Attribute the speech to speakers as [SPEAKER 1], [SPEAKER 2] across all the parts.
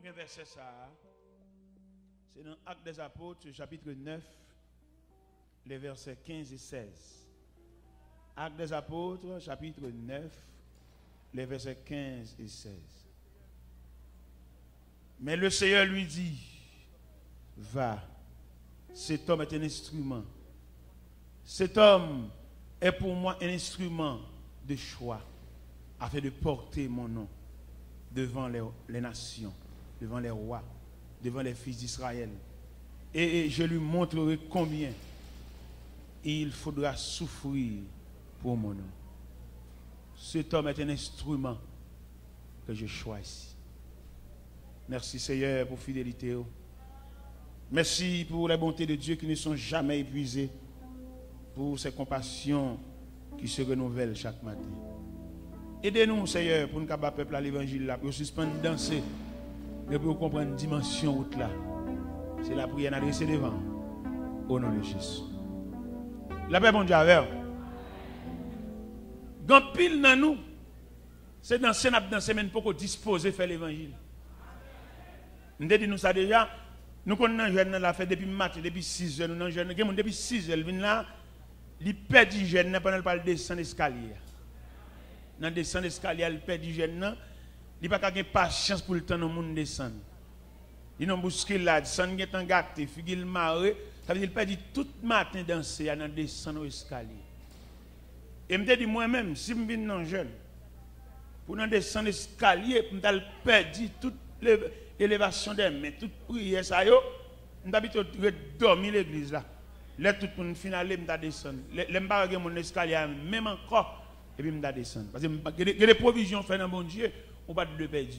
[SPEAKER 1] un verset ça. C'est dans Actes des Apôtres, chapitre 9, les versets 15 et 16. Actes des Apôtres, chapitre 9, les versets 15 et 16. Mais le Seigneur lui dit, va, cet homme est un instrument. Cet homme est pour moi un instrument de choix afin de porter mon nom devant les nations, devant les rois, devant les fils d'Israël. Et je lui montrerai combien il faudra souffrir pour mon nom. Cet homme est un instrument que je choisis. Merci Seigneur pour fidélité. Merci pour les bontés de Dieu qui ne sont jamais épuisées, pour ses compassions qui se renouvellent chaque matin. Aidez-nous Seigneur pour nous capables peuple à l'évangile là, pour suspendre danser, mais pour comprendre la dimension route là. C'est la prière adressée devant. Au nom de Jésus. La paix bon Dieu avec. Quand pile dans nous, c'est dans cette semaine pour qu'on dispose faire l'évangile. Nous avons dit nous ça déjà. Nous connaissons jeune la fait depuis matin, depuis 6 heures. Nous avons jeune depuis 6 heures. Ils là, ils perdent du jeune pendant le parle descendre l'escalier. Dans descendre l'escalier, ils perdent du jeune. Ils n'ont pas de patience pour le temps de monde descendre. Ils n'ont bousculé là, ils sont gâtés, ils marrent. Ça veut dire qu'ils perdent tout le matin danser dans descendre l'escalier. Et je me dis moi-même, si je viens non jeune, pour descendre l'escalier, je vais perdre toute l'élévation des mains, toute prière, ça yo, je vais dormir l'église là. Là, tout le monde final, je vais descendre. Je vais pas mon escalier, même encore, et puis je vais descendre. Parce que il y a des provisions faites dans mon Dieu, on va de perdre.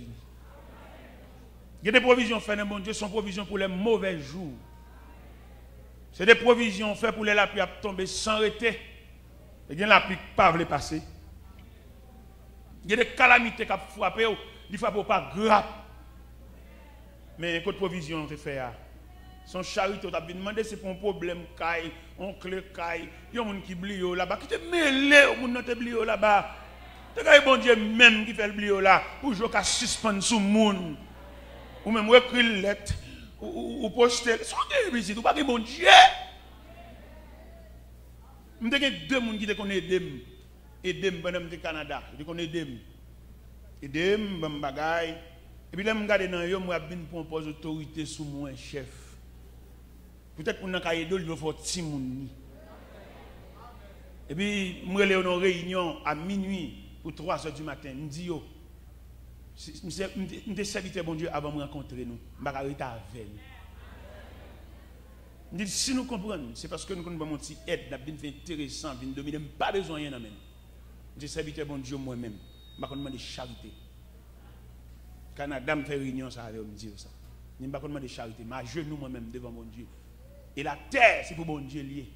[SPEAKER 1] Il y a des provisions faites dans mon Dieu, sont provisions pour les mauvais jours. C'est des provisions faites pour les la pluie à tomber sans arrêter. Et bien la pluie pas veut passer. Il y a des calamités qui ont frappé, il ne faut pas grave. Mais quand provision fait faire, son charité t'a demandé c'est pour un problème caille, oncle caille, il y a des gens qui blio là-bas, qui te mêlé au monde te blio là-bas. C'est bon Dieu même qui fait le blio là, pour jouer qu'à suspendre sous monde. Ou même écrire une lettre, ou poster, c'est une visite, ou pas que bon Dieu. Je suis deux personnes qui te connaissent Edem pendant que je suis au Canada. Je connais Edem. Edem, bon bagay. Et puis là, je regarde dans yo, je suis pour un poste d'autorité sous moi, chef. Peut-être pour nous aider, il faut faire petit monde. Et puis, je suis en réunion à minuit ou 3 heures du matin. Je dis yo, je suis serviteur bon Dieu avant de me rencontrer nous. Je vais arrêter avec nous. Je dis, si nous comprenons, c'est parce que nous avons une aide, nous avons fait intéressant, nous n'avons pas besoin de rien. Je suis serviteur bon Dieu moi-même. Je vais demander charité. Canada me fait réunion, ça me dire ça. Je ne vais pas demander charité, mais à genoux moi-même devant mon Dieu. Et la terre, c'est pour bon Dieu lié.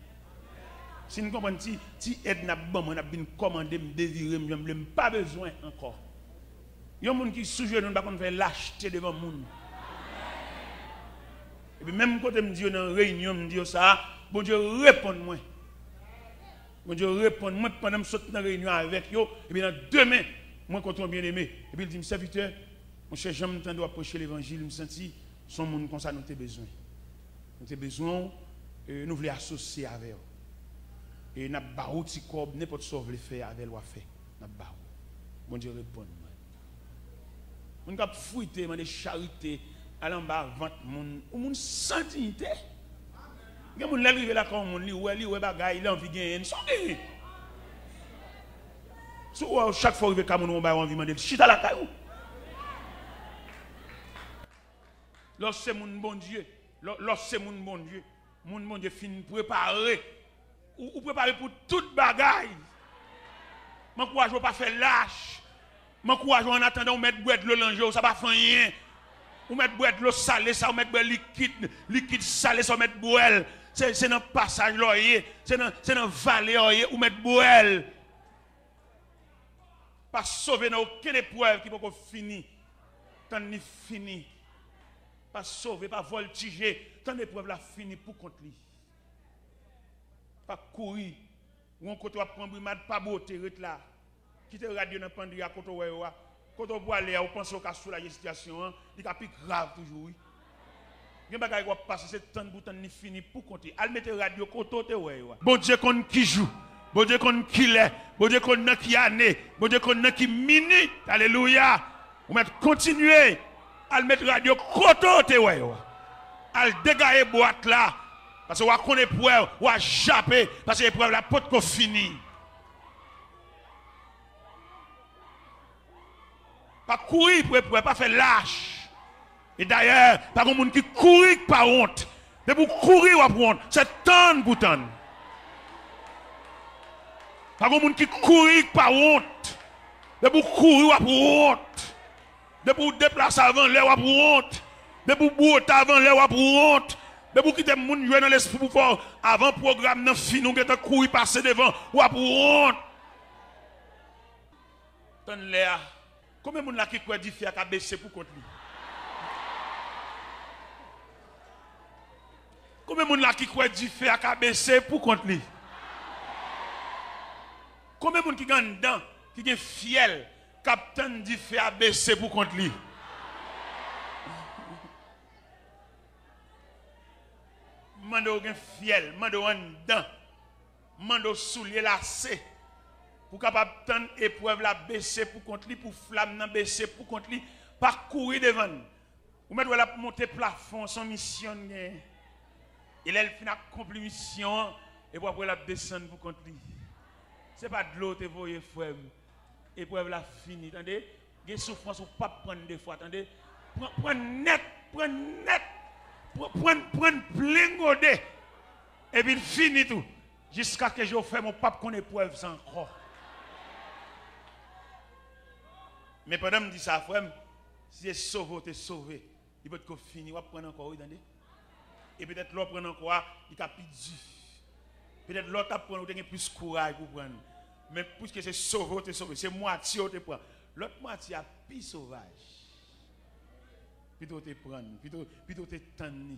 [SPEAKER 1] Si nous comprenons, si aide n'a pas bon, on a bien commandé, me désirer, je n'ai pas besoin encore. Il y a des gens qui sous genoux, nous ne faire lâcheté devant le monde. Et puis même quand je me dis dans la réunion, je me dis ça, bon Dieu répond-moi. Bon Dieu répond-moi pendant que je saute dans la réunion avec eux. Et puis demain, moi quand on bien aimé. Et puis il dit, serviteur, mon cher Jean, je dois approcher l'évangile, je me sens son monde comme ça, nous avons besoin. Nous avons besoin, nous voulons associer avec eux. Et nous avons des corps, n'importe ce que vous voulez faire avec eux, fait. Nous avons bon Dieu répond-moi. Nous avons fouillé, des charités. Allons bas vente moun ou moun sans dignité. Il y a moun l'arrivé là comme moun li ouais bagay il a envie gagner sans gagner. So chaque fois arrivé comme moun ba envie demander chita la caillou. Lorsque moun bon Dieu, lorsque moun bon Dieu fin préparer ou préparer pour toute bagaille. M'encourage pas faire lâche. M'encourage en attendant mettre boîte de l'ange ça pas faire rien. Ou mettre boîte l'eau salée, ça ou mettre liquide salé, ça ou mettre boîte. C'est dans le passage l'oyer, c'est dans la vallée ou mettre boîte. Pas sauver dans aucune épreuve qui peut finir. Tant ni fini. Pas sauver, pas voltiger. Tant d'épreuve la fini pour contre lui. Pas courir. Ou on côté prendre brimade pas beauté là. Qui te radio dans pendri à côté ouais. Quand on voit aller, on pense au cas sous la situation, il y a plus grave toujours. Oui. Il y a des choses qui vont passer, c'est temps pour temps ni fini pour compter. Al mettre radio côté ouais. Bon Dieu qu'on qui joue, bon Dieu qu'on qui l'est, bon Dieu qu'on qui année, bon Dieu qu'on qui minute. Alléluia. Vous mettez continuer à mettre radio côté ouais. Al dégager boîte là parce que on connaît épreuve, on japper parce que l'épreuve la porte qu'on finit. Pas courir pour épreuve, pas faire lâche. Et d'ailleurs, pas de monde qui courit par honte. Mais pour courir ou pour honte, c'est tant pour tant. Pas de monde qui courit par honte. Mais pour courir ou pour honte. Mais pour déplacer avant l'air ou pour honte. Mais pour bouter avant l'air ou pour honte. Mais pour quitter monde jouer dans l'esprit pour faire avant programme non fini, on a courir passer devant ou pour honte. Tant l'air. Combien de monde là qui croit difficile à baisser pour contre lui? Combien de monde là qui croit difficile à baisser pour contre lui? Combien de monde qui gagne dedans, qui est fiel, capitaine difficile à baisser pour contre lui? Mando gen fiel, mando en dedans, mando soulier lacé. Pour capable tendre épreuve la baisser pour contre lui, pour flamme nan baisser pour contre lui, pas courir devant. Ou mettre la monter plafond son mission. Il a fin accompli mission et pour après la descendre pour contre lui. C'est pas de l'eau te voyer frère. Épreuve la fini, attendez. Des souffrances ou pas prendre des fois, attendez. Prends net, prends plein godé. Et puis fini tout. Jusqu'à que je fais mon pape qu'on épreuve sans encore. Mais pendant que je dis ça, frère, si tu es sauvé, tu es sauvé. Il peut être fini, on va prendre encore, attendez. Et peut-être l'autre prend encore, il a plus dur. Peut-être l'autre prend plus courage pour prendre. Mais puisque c'est sauvé, tu es sauvé. C'est moitié tu prends. L'autre moitié a plus sauvage. Plutôt te prendre, plutôt te tendre.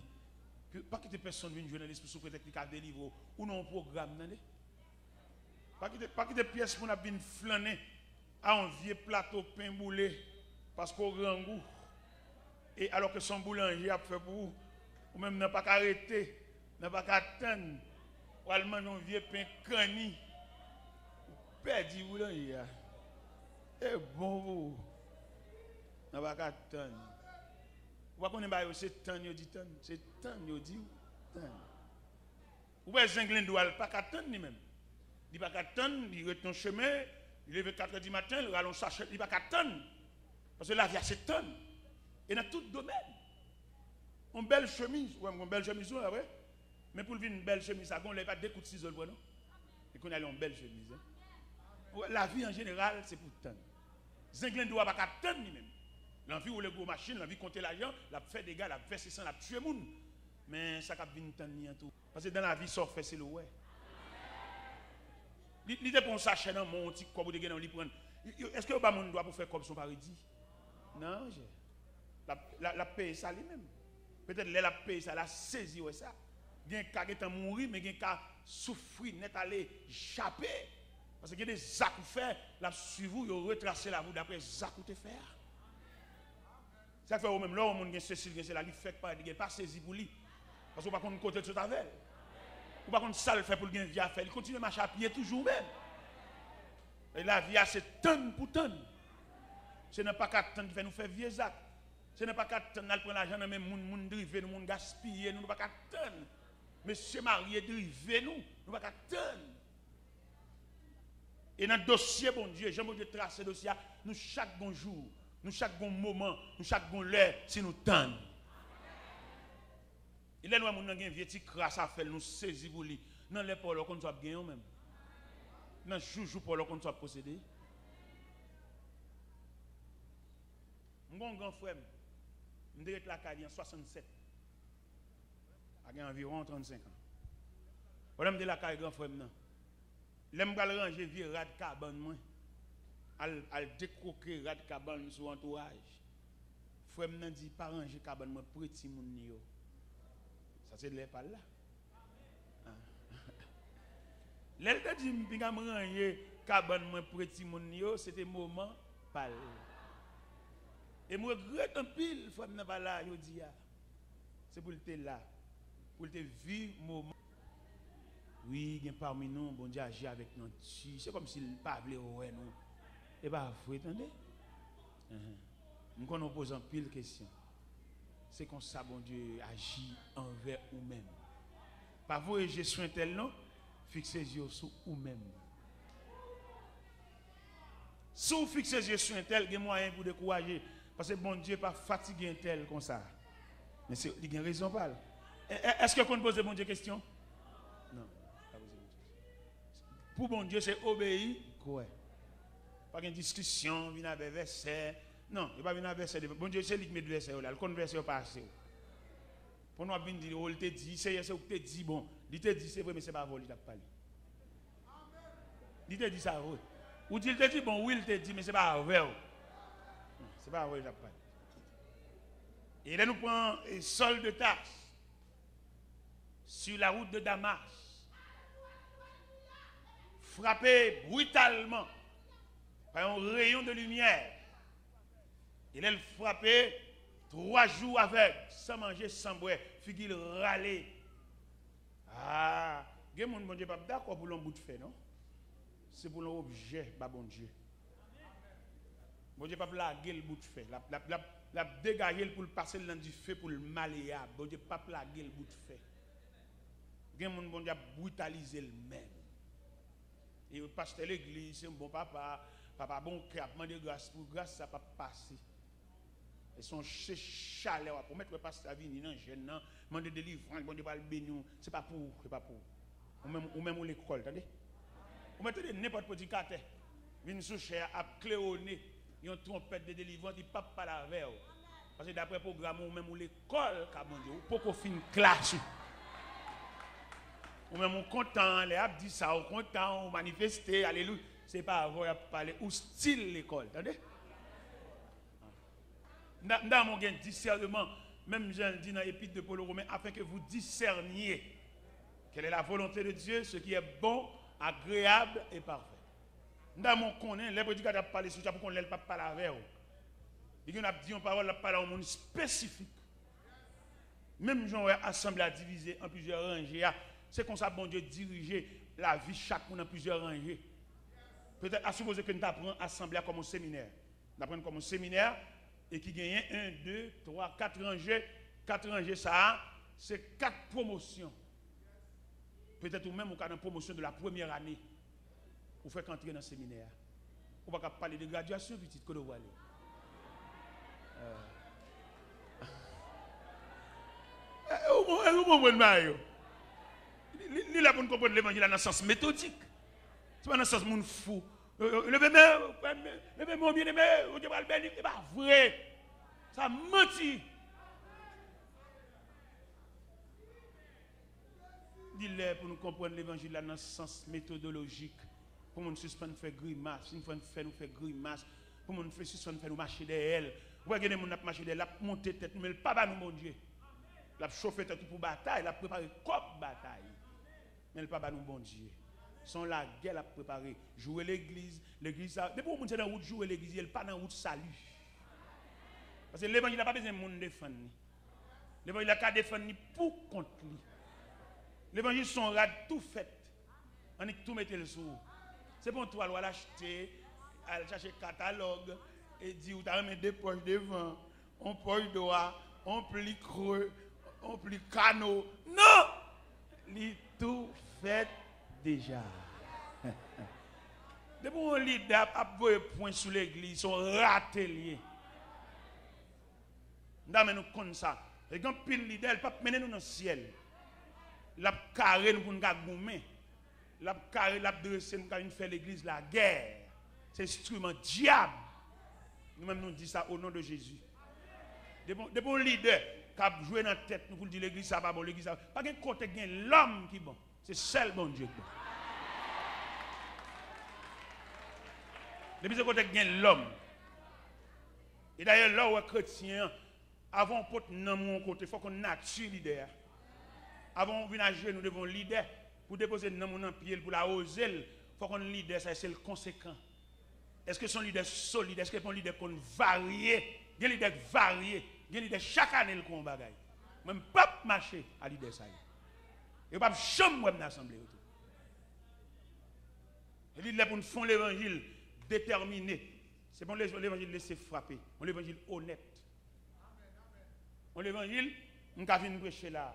[SPEAKER 1] Pas que des personnes viennent jouer dans l'esprit sous prétexte qu'ils délivrent ou non programme. Pas que des pièces pour nous flâner à un vieux plateau pain boulé parce qu'on grand goût. Et alors que son boulanger a fait pour vous, ou même n'a pas arrêté, n'a pas attendre, ou allemand un vieux pain cani, ou perdu boulanger. Et bon vous, n'a pas attendre. Vous voyez qu'on est c'est temps, il dit temps, c'est temps, il dit temps. Ou bien Zenglin doit pas attendre lui-même. Il ne va pas attendre, il retourne chemin, il lève 4 h du matin, il rallonge sa chaise, il ne va pas attendre. Parce que la vie a c'est temps. Et dans tout domaine. Une belle chemise, ouais, une belle chemise, ouais. Mais pour une belle chemise, ça ne pas des coups de ciseaux, non? Et qu'on a une belle chemise. Hein? La vie en général, c'est pour temps. Zenglin doit pas attendre lui-même. L'envie ou les gros machines, l'envie de compter l'argent, la fait des gars, la fait c'est ça, la tuer moun. Mais ça cap vinn tant ni en tout. Parce que dans la vie ça fait c'est le ouais. L'idée pour ça chaîne mon petit comme de gars li prendre. Est-ce que pas moun doit pour faire comme son paradis? Non, la paye ça lui-même. Peut-être la paye ça la saisi ouais ça. Gen ka qui mourir mais gen ka souffrir net aller échapper. Parce que y a des actes faire, la suivre, yo retracer la route d'après actes te faire. Ça fait au même là, on a Cécile, c'est là, il fait pas, il pas saisi pour lui. Parce qu'on va pas côté de ce tavel. Ou pas qu'on ça le fait pour le gain vie à faire. Il continue à marcher à pied toujours même. Et la vie c'est tonne pour tonne. Ce n'est pas qu'à tonne qui fait nous faire vieux actes. Ce n'est pas qu'à tonne d'aller prendre l'argent dans même moun driver, nous moun gaspiller, nous pas qu'à tonne. Monsieur marié driver nous pas qu'à tonne. Et dans le dossier, bon Dieu, j'aime Dieu tracer le dossier, nous chaque bon jour. Nous chaque bon moment, nous chaque bon l'heure, si nous tendons. Il est loin de nous avons vieux petit crasse à faire, nous saisir pour lui. Non, les pour qu'on soit gagné même. Non, joujou pour qu'on soit possédé. Mon grand frère, je suis la carrière en 67. Il y a environ 35 ans. Voilà, je suis la carrière grand frère. Je vais ranger vieux rat cabane. Al décroquer rat cabane sur entourage. Frère m'nan dit pas ranger cabane moi petit moun yo. Ça c'est les pas là. L'elle dit m'pinga ranger cabane moi petit moun yo, c'était moment pal. Et moi, regrette un pile, faut pas là, je dis, c'est pour le là, pour le vivre moment. Oui, il y a parmi nous, bon Dieu agit avec nous. C'est comme s'il ne parlait pas de nous. Et bien, vous entendez? Nous nous posons pile de questions. C'est comme ça, bon Dieu agit envers vous-même. Pas vous et je suis un tel, non? Fixez les yeux sur vous-même. Si vous fixez les yeux sur un tel, il y a moyen pour décourager. Parce que bon Dieu n'est pas fatigué un tel comme ça. Mais il y a raison pas. Est-ce que vous posez bon Dieu question? Non. Pour bon Dieu, c'est obéir. Quoi? Pas une discussion, venir avec verset. Non, il n'y a pas venir avec verset. Bon Dieu, c'est lui qui met le verset là. Le compte verset pas assez. Pour nous venir dire, il te dit, c'est ce que tu dit, bon. Il te dit, c'est vrai, mais ce n'est pas vrai, il t'a parlé. Il te dit ça, vrai. Ou il te dit, bon, oui, il te dit, mais ce n'est pas vrai. Ce n'est pas vrai, il t'a parlé. Et là, nous prenons Saul de Tarse sur la route de Damas, frappé brutalement par un rayon de lumière. Il est frappé 3 jours avec, sans manger, sans boire, figure râler. Ah, il y a des gens qui ne sont pas d'accord pour l'un bout de fait, non? C'est pour l'objet, pas bon Dieu. Bon Dieu, pas plaguer le bout de fait. La dégager pour le passer dans du feu pour le malléable. Bon Dieu, pas plaguer le bout de fait. Il y a des gens qui ont brutalisé le même. Et le pasteur de l'église, c'est un bon papa, papa bon cœur, demande grâce pour grâce, ça ne va pas passer. Et son chaleur pour mettre le pasteur à venir dans le jeune, demander délivrance, bon Dieu va le bénir. C'est pas pour, c'est pas pour. Ou même l'école, attendez? Vous mettez n'importe quel prédicateur, vient sous cher, à cléoner, il y a une trompette de délivrance, il ne peut pas la veille. Parce que d'après le programme, ou même l'école, ou pour qu'on finisse classe. Ou même on content, les abdi ça, on content, on manifester, alléluia. C'est pas avoir à parler, ou style l'école, attendez? Dans mon discernement, même Jean dit dans l'épître de Paul aux Romains, afin que vous discerniez quelle est la volonté de Dieu, ce qui est bon, agréable et parfait. Dans mon connaît, les prédicateurs parlent sur ça pour qu'on ne pas parler avec eux. Il a dit une parole, la parole à un monde spécifique. Même Jean a assemblé à diviser en plusieurs rangées. C'est comme ça, bon Dieu, diriger la vie chacun en plusieurs rangées. Peut-être à supposer que nous apprenons à assembler comme un séminaire. Nous apprenons comme un séminaire et qui gagne 1, 2, 3, 4 rangées. 4 rangées, ça, c'est 4 promotions. Peut-être ou même au cas de promotion de la première année. Vous faites entrer dans le séminaire. On va parler de graduation, petite que vous voyez. Vous comprenez, Mario? Il a pour comprendre l'évangile dans le sens méthodique. C'est pas dans le sens moun fou. Le mon bien-aimé, vous devez le bénir. C'est pas vrai. Ça mentit. Dis-le pour nous comprendre l'évangile dans le sens méthodologique. Pour nous suspendre faire grimace, nous faire grimace, pour nous faire suspendre faire nous marcher derrière elle. Vous voyez, nous marcher derrière, la monter tête, mais le papa nous mon Dieu. La chauffer tête pour bataille, la préparer comme bataille. Mais le papa nous bon Dieu. Sans la guerre la préparer, jouer l'église, ça. Depuis que vous êtes dans la route jouer l'église, il n'est pas dans la route salut. Parce que l'évangile n'a pas besoin de monde défendre. L'évangile n'a qu'à défendre pour contre lui. L'évangile sont rad tout fait. On est tout mettre le sous. C'est bon toi aller l'acheter, aller chercher catalogue et dire où tu as mis 2 poches devant, on poche droit, on plie creux, on plie canot. Non! Il tout fait déjà. Depuis qu'on lit d'abord point sur l'église, ils sont ratés liés. Nous nous comme ça. Et quand pile leader, il pas mener nous dans le ciel. La carré nous pour nous gagner. La carré la dresser nous pour faire l'église la guerre. C'est instrument diable. Nous-mêmes nous disons ça au nom de Jésus. Des bons leaders qui ont joué dans la tête nous pour dire l'église ça pas bon, l'église ça pas qu'un côté gain l'homme qui bon. C'est seul bon Dieu qui bon. Depuis ce côté gain l'homme. Et d'ailleurs là où est chrétien avant pour dans mon côté, il faut qu'on nature leader. Avant de venir nous devons leader pour déposer dans mon pied pour la oser, il faut qu'on leader ça c'est le conséquent. Est-ce que son leader solide, est-ce que son leader qu'on varie il y a des leaders variés, il y a des leaders chaque année le combat. Même pas marcher à l'idée ça. Et pas chambre dans l'assemblée. Et il est pour nous faire l'évangile déterminé. C'est bon l'évangile laisser frapper. On l'évangile honnête. On l'évangile, on va venir prêcher là.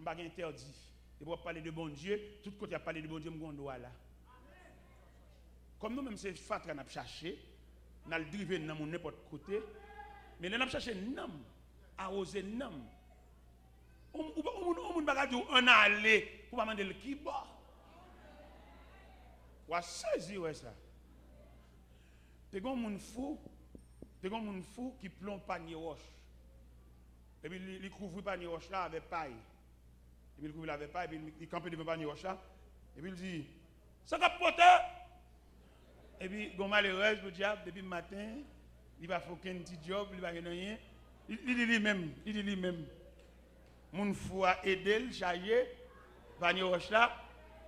[SPEAKER 1] On va interdit. Et pour parler de bon Dieu, tout côté à parler de bon Dieu, on doit là. Comme nous même c'est fatra n'a cherché, n'a le drivé dans mon n'importe côté, mais n'a cherché nam, arroser nam. On va dire on aller pour pas demander le qui bas. Ou à saisir ça. T'es un monde fou qui plombe panier roche. Et puis il couvre panier roche là avec paille. Et puis il couvre avec paille, et puis il campe devant panier roche là. Et puis il dit, ça capote. Et puis, il malheureux, le diable, depuis le matin, il va faire un petit job, il va rien. Il dit lui-même, mon fou a aidé, le chargé, panier roche là,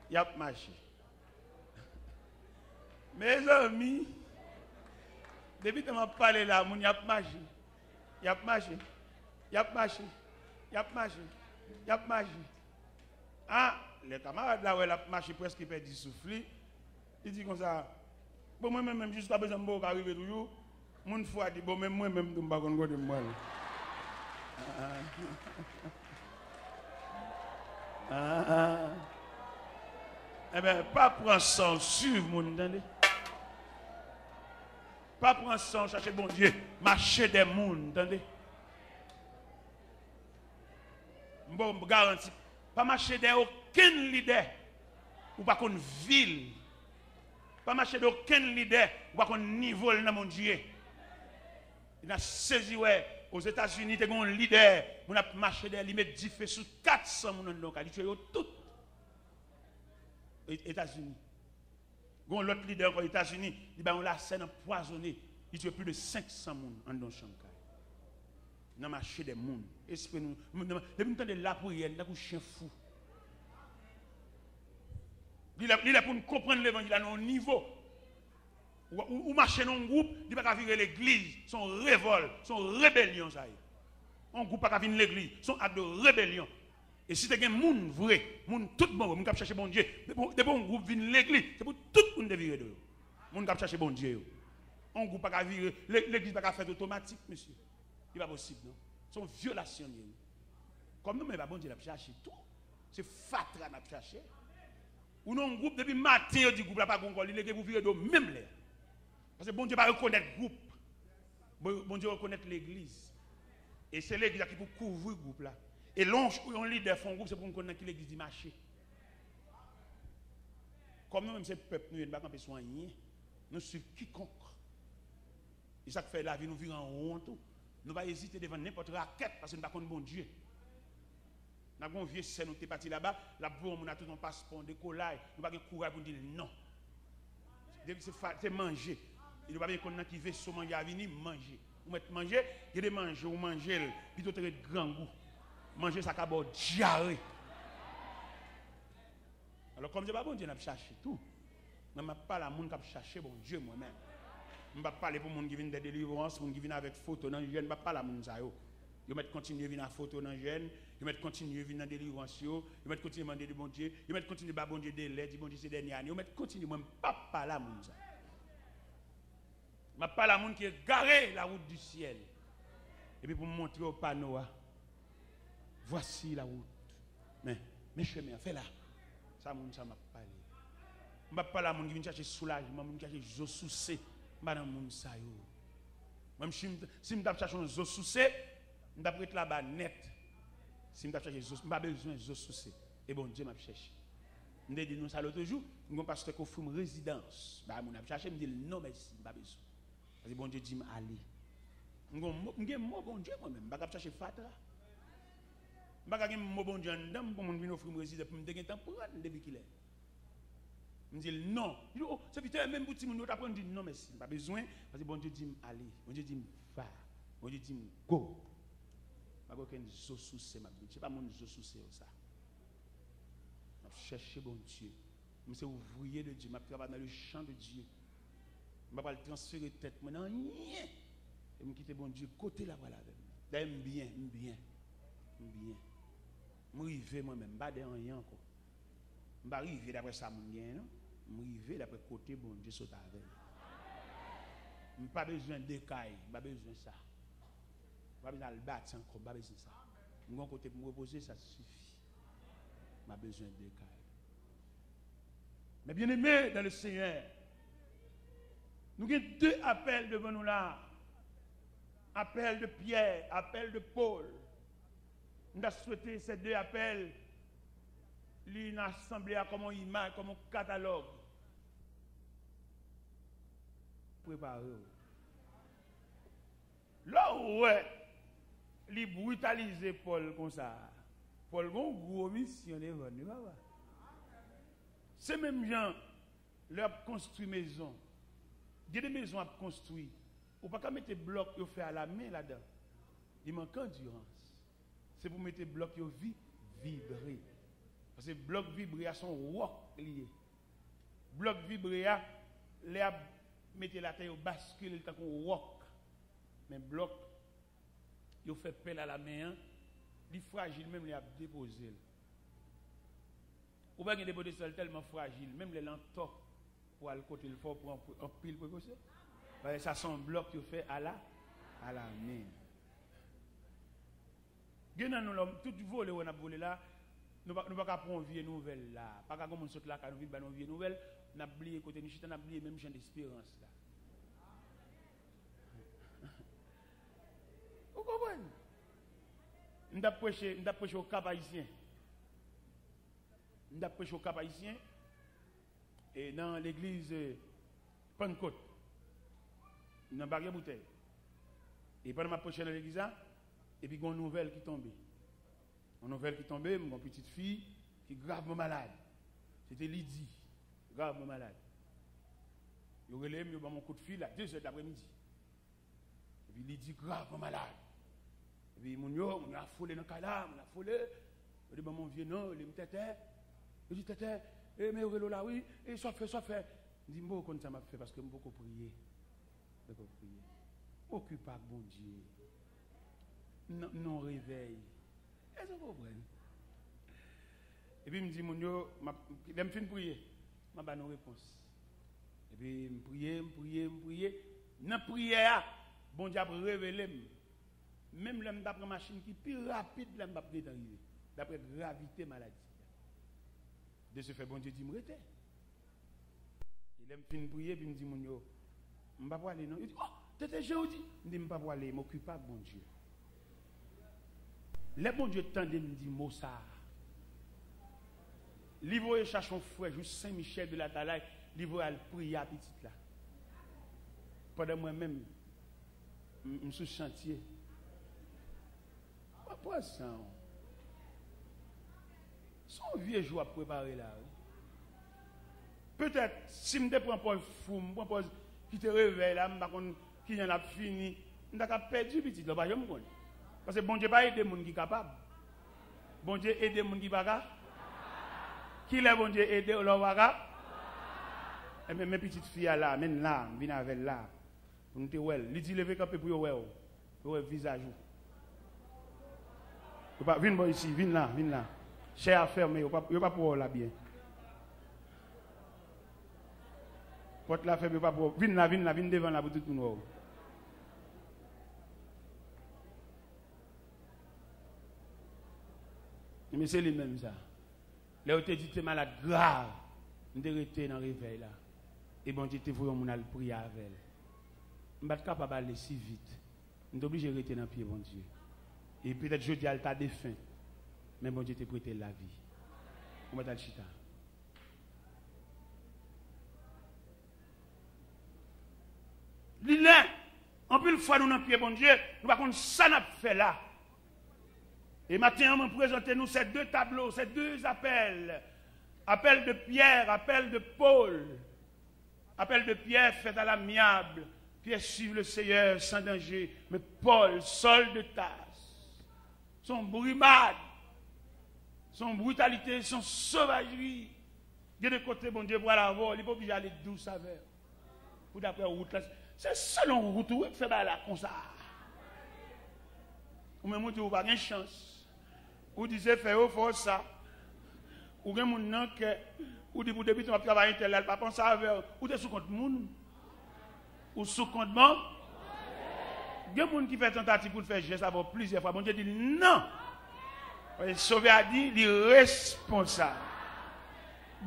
[SPEAKER 1] il a marché. Mes amis, depuis que je parlé là, il a marché. Il a marché. Il a marché. Il a marché. Il a marché. Ah, les camarades là où il a marché presque il perd du souffle. Il dit comme ça. Bon, moi-même, jusqu'à présent, je vais arriver toujours. Mon foi dit, bon, même moi-même, je ne vais pas de moi. Eh bien, pas prendre sang, suivre mon entendez? Pas prendre sang, chercher bon Dieu, marcher des mondes, entendez? Bon, garantie, pas marcher des aucun leader, ou pas qu'on ville. Pas marcher d'aucun leader, ou pas qu'on niveau dans mon Dieu. Il a saisi, ouais, aux États-Unis, il y a un leader, on a marché derrière, il met 10 feux sur 400 personnes dans le local, il tue tout. États-Unis. Il y a un autre leader aux États-Unis, il a la scène empoisonnée, il tue plus de 500 personnes dans le champ. Il a marché des gens. Espérez-nous. Depuis le temps de la prière, il a un chien fou. Il est pour nous comprendre l'évangile à nos niveaux. Ou marcher dans un groupe, il ne peut pas virer l'église, son révolte, son rébellion. Un groupe ne peut pas venir l'église, son acte de rébellion. Et si tu as un monde vrai, tout le monde qui chercher bon Dieu, depuis un groupe vient l'église, c'est pour tout le monde de virer de eux. Le monde qui chercher bon Dieu. Un groupe ne peut pas virer, l'église ne peut pas faire automatique, monsieur. Ce n'est pas possible, non? C'est une violation. Comme nous, mais bon Dieu, il a cherché tout. C'est fatra, il a cherché. Ou non, un groupe, depuis matin, il dit groupe là pas gongo, il est pour virer de même l'air. Parce que bon Dieu va reconnaître le groupe. Bon Dieu reconnaît l'église. Et c'est l'église qui peut couvrir le groupe là. Et on leader font groupe, c'est pour nous connaître que l'église dit marcher. Comme nous, même ces peuples, nous ne sommes pas soignés. Nous suivons quiconque. Et ça fait la vie, nous vivons en honte. Nous ne pas hésiter devant n'importe quelle raquette parce que nous ne sommes pas bon Dieu. Nous avons un vieux scène, nous sommes partis là-bas, là-bas, on a tout un passeport, un décollage, nous n'avons pas de courage pour dire non. C'est manger. Il n'y a pas de gens qui veulent se manger à venir, manger. Vous mettez manger, il y a des manger, ou manger, plutôt de grand goût. Manger, ça va diarrhée. Alors, comme je ne sais pas, bon Dieu, je cherché tout. Je ne parle pas à monde qui cherche bon Dieu moi-même. Je ne parle pas pour les gens qui viennent de délivrance, pour les gens qui viennent avec photo dans le jeune, je ne parle pas à gens. Ils mettent continuer à venir à photo dans le jeune, ils mettent continuer à venir dans la délivrance, ils mettent continuer à demander de bon Dieu, ils mettent continuer à bon Dieu des lettres, bon Dieu ces dernières années, ils mettent continuer, moi, je ne parle pas à gens. Je ne parle pas à gens qui est garé la route du ciel. Et puis pour me montrer au panneau, voici la route. Mais mes chemins, fais là. Ça, ça m'a parlé. Je ne parle pas à gens qui viennent chercher soulagement, qui viennent chercher Joe Soucé. Je ne parle pas. Même si je cherche un Joe Soucé, je vais être là-bas net. Si je cherche Joe, je n'ai pas besoin de Joe Soucé. Et bon Dieu m'a cherché. Je dis nous ça l'autre jour, nous avons pasteur qui offre une résidence. Je vais chercher, je me dis non merci, je n'ai pas besoin. Parce que bon Dieu dit allez. Je dis bon Dieu moi-même, je vais chercher fatra. Je vais chercher bon Dieu en dedans pour me offrir une résidence pour me donner un temps pour prendre depuis qu'il est. Je dis non. C'est peut-être même pour nous apprendre, je dis non merci, je n'ai pas besoin. Parce que bon Dieu dit allez, bon Dieu dit va, bon Dieu dit go. Je ne sais pas mon souci ça. Je cherche bon Dieu. Je suis ouvrier de Dieu. Je travaille dans le champ de Dieu. Je ne vais pas transférer tête. Non, rien. Et je quitte bon Dieu, côté là, voilà. D'ailleurs, bien. Je suis moi-même, je ne suis rien encore. Je ne suis arrivé d'après ça, je suis arrivé d'après côté bon Dieu, saute avec. Je n'ai pas besoin de cailles, je n'ai pas besoin de ça. Je n'ai pas besoin de battre encore, je n'ai pas besoin de ça. Je suis côté pour me reposer, ça suffit. Je n'ai pas besoin de cailles. Mais bien aimé dans le Seigneur, nous avons deux appels devant nous là. Appel de Pierre, appel de Paul. Nous avons souhaité ces deux appels, l'une assemblée comme une image, comme un catalogue. Préparez-vous. Là où il brutalisé Paul comme ça, Paul a une grosse mission devant nous. Ces mêmes gens, leur construit maison. Il y a des maisons à construire. Ou pas qu'à mettre des blocs qui fait à la main là-dedans. Il manque endurance. C'est pour mettre des blocs qui vibrer. Parce que blocs vibrés sont rock liés. Blocs vibrés, les mettre la taille au bascule, tant qu'on rock. Mais blocs, ils fait pelle à la main, ils fragile, même les a déposé. Ou pas qu'ils déposent des sols tellement fragiles, même les lentons pour aller côté le fort pour en pile précaution. Ça sont blocs qui fait à la main. Tout volé on a volé là, nous pas prendre vie nouvelle là, pas comme on saute là quand nous vivons une vie nouvelle, n'a oublié côté nous n'a oublié même champ d'espérance là. Vous comprenez? Nous avons prêché au Cap haïtien. Nous avons prêché au Cap haïtien et dans l'église Pentecôte. Dans barrière bouteille. Et pendant ma prêché dans l'église et puis il y a une nouvelle qui tombe. Une nouvelle qui tombe, une petite fille qui est gravement malade. C'était Lydie, gravement malade. Il relève, il a mon coup de fil à 2h de l'après-midi. Et puis Lydie gravement malade. Et puis mon a affolé dans le cas là, mon a affolé. Il dit, mon vieux non, il me tête. Il dit, tête, mais il là, oui, et soit fait. Il dit, bon, comme ça m'a fait parce que je beaucoup prier. Occupable, bon Dieu. Non réveil. Est-ce que vous comprenez? Et puis il me dit, mon Dieu, je me finis de prier. Je n'ai pas de réponse. Et puis je prier. Dans la prière, bon Dieu a révélé. Même l'homme d'après la machine qui est plus rapide, l'homme d'après d'arriver. D'après gravité maladie. De ce fait, bon Dieu dit, me rete. Il aime fin de prier, puis il me dit, mon Dieu, je ne vais pas aller, non. Il dit, oh, t'étais jeudi. Il dit, je ne vais pas aller, je m'occupe pas, bon Dieu. Le bon Dieu tendait, me dit, mot ça. L'Ivoire cherche son frère, juste Saint-Michel de la Talaï, l'Ivoire a prié à petit là. Pendant moi-même, je suis sur chantier. Pourquoi ça? Son vieux jour à préparer là. Peut-être, si je prends pas fou, je prends pas qui te réveille là, qui en a fini, je n'ai pas perdu petit là, parce que bon Dieu pas aider les gens qui sont capables. Bon Dieu aide les gens qui ne sont pas. Qui les bon Dieu aide leur pas. Et mes petites filles là, même là, viennent avec là. Vous te voyez, ils disent lever camper pour voir le visage. Viens ici, viens là. Cher à fermer, il n'y a pas pour là bien. Porte la ferme, il n'y a pas pour. Viens là, viens devant là pour tout le monde. Mais c'est lui-même ça. Là où tu dit que tu es malade grave, tu es resté dans le réveil là. Et bon, tu te vois, on a prié avec elle. Je ne suis pas capable d'aller si vite. Je suis obligé de rester dans le pied, bon Dieu. Et peut-être je dis à l'état de faim. Mais bon Dieu t'a prêté la vie. On va dans le chita. L'île, en plus, fois nous dans le pied, bon Dieu, nous ne ça n'a fait là. Et maintenant, on va présenter nous ces deux tableaux, ces deux appels. Appel de Pierre, appel de Paul. Appel de Pierre fait à l'amiable. Pierre suit le Seigneur sans danger. Mais Paul, Saul de Tarse, son brimade, son brutalité, son sauvagerie. Il y a des côtés, bon Dieu, pour l'avoir, il n'est pas obligé d'aller douce avec. Pour d'après route là. C'est selon route où fait là comme ça. Ou même vous pas de chance. Ou disait faire au ça. Ou gen moun nan que ou dit pour depuis ton travail tel pas penser avec ou t'es sous compte moun ou sous compte bon. Gen moun qui fait tentative pour faire geste avant plusieurs fois. Bon Dieu dit non. Sauvé a dit il est responsable.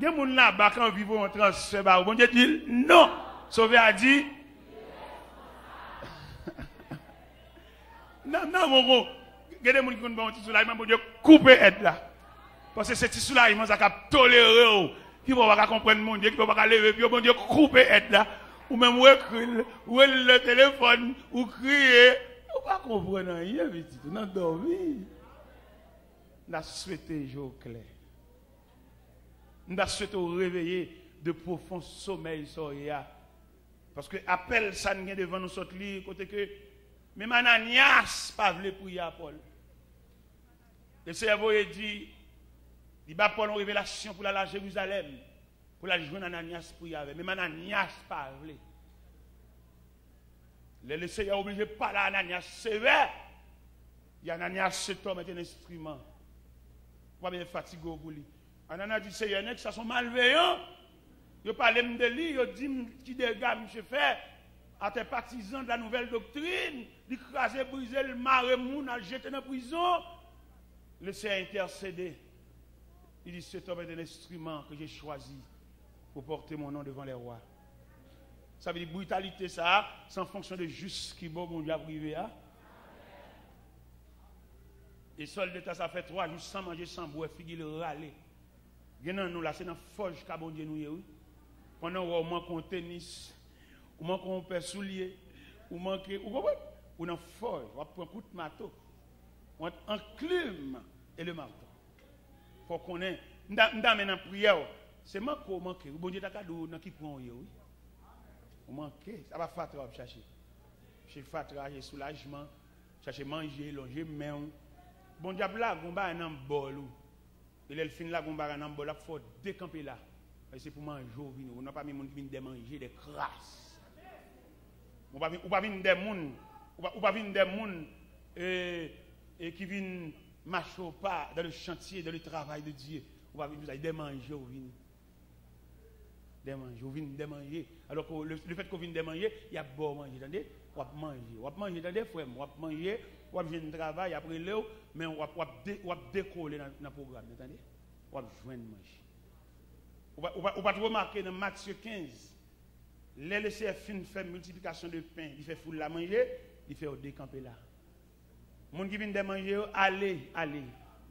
[SPEAKER 1] Gen moun là bas quand vivre en transfert ba bon Dieu dit non. Sauvé a dit non mon gen moun qui connait bon petit soulagement bon Dieu couper aide là. Parce que c'est petit soulagement ça cap tolérer qui va pas comprendre mon Dieu qui va pas lever puis bon Dieu couper aide là ou même ou le téléphone ou crier ou pas comprendre rien petit non dormir. N'a souhaité jour clair. N'a souhaité réveiller de profond sommeil soya. Parce que appel ça n'est devant nous sortir côté que même Ananias pas voulu prier à Paul. Le Seigneur a dit il va Paul une révélation pour aller à Jérusalem pour la joindre Ananias prier avec. Même Ananias pas voulu. Le Seigneur obligé de parler à Ananias sévère. Il y a Ananias cet homme est un instrument. Pas bien fatigué pour lui. Ananias dit Seigneur, ça sont malveillants. Ils parlent de lui, ils disent qui dégâts monsieur fait à tes partisans de la nouvelle doctrine, d'écraser, briser le marais moun, à jeter dans la prison. Le Seigneur intercédé. Il dit cet homme est un instrument que j'ai choisi pour porter mon nom devant les rois. Ça veut dire brutalité ça, c'est en fonction de juste qui bon Dieu a privé. Et seul de ça fait 3 jours sans manger, sans boire, figure le râler. Genan nous là, c'est dans forge qu'a bon Dieu nous oui. Pendant on manque un tennis, ou manque un paire soulier, ou manque ou dans forge, on prend un coup de marteau. On enclume et le marteau. Faut qu'on ait dans prière, c'est manquer, bon Dieu t'a cadeau dans qui prend oui. On manque, ça va fatra chercher. Chercher fatra, chercher soulagement, chercher manger, longer main. Bon diable là, on va un bol. Et le fin là, on va un bol, il faut décamper là. C'est pour manger au vin. On n'a pas mis mon qui vient manger des crasses. On va venir des moun, on va venir des moun et qui viennent marcher au pas dans le chantier, dans le travail de Dieu. On va venir des manger au vin. Des manger, on vient des manger. Alors que le fait qu'on vienne des manger, il y a bon manger, attendez? On va manger, attendez frère, on va manger. On va venir travailler après l'eau, mais on va décoller dans le programme. Attendez? On va joindre manger. On va remarquer dans Matthieu 15, les laisser faire multiplication de pain, il fait foule la manger, il fait décamper là. Les gens qui viennent de manger, allez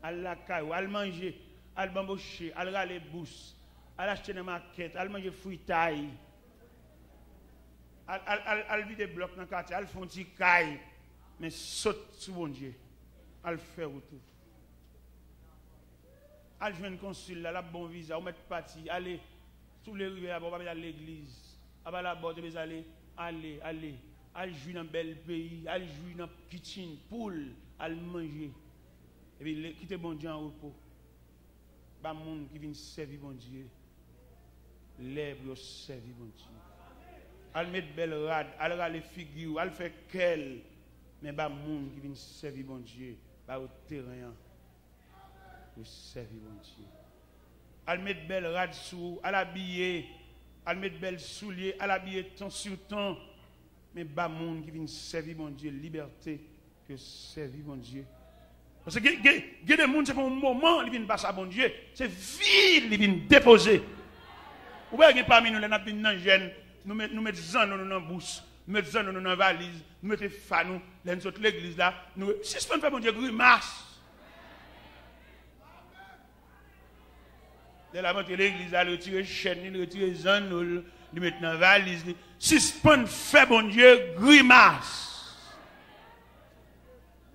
[SPEAKER 1] la caille, allez manger, allez bamboucher, allez râler bouche, allez acheter dans la market, allez manger fruitaille, allez vider bloc dans le quartier, allez faire un petit caille. Mais saute sur bon Dieu. Al faire tout. Al jouer un consul, la bon visa, on met parti, allez, tous les rivières, on va aller à l'église. À la bord, allez, al jouer dans un bel pays, al jouer dans kitchen, poule, al manger. Et puis, quitter bon Dieu en repos. Pas monde qui vient servir bon Dieu. Lève pour servir bon Dieu. Al mettre belle rade, al râler figure, al faire quel. Mais pas monde qui vient servir bon Dieu, pas au terrain pour servir bon Dieu. Elle met belle rade sous, elle habiller, elle met belle soulier, elle habiller temps sur temps. Mais pas monde qui vient servir bon Dieu, liberté que servir bon Dieu. Parce que il y a des gens c'est pour un moment ils viennent passer à bon Dieu, c'est vide ils viennent déposer. Ou bien parmi nous les n'a pas jeune, nous mettons zan dans nos bouche. Nous mettons dans nos valises, nous mettons fanou, nous sommes l'église là, nous suspendons faire mon Dieu grimace. De la montée l'église là, retirer chaîne, retirer zan, nous mettons dans valise, suspendons faire mon Dieu grimace.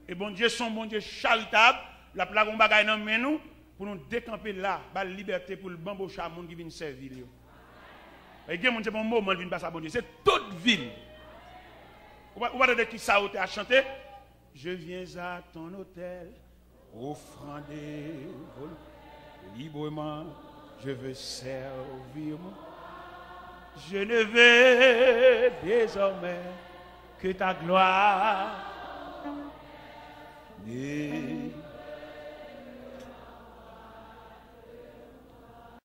[SPEAKER 1] Et bon Dieu son bon Dieu charitable, la plaque on bagaille dans main nous pour nous décamper là, la liberté pour le bambou chamon qui vient servir. Et il y a des gens qui viennent passer à bon Dieu, c'est toute ville. Ou va de qui ça a chanté? Je viens à ton hôtel, offrander librement, je veux servir. Je ne veux désormais que ta gloire. Et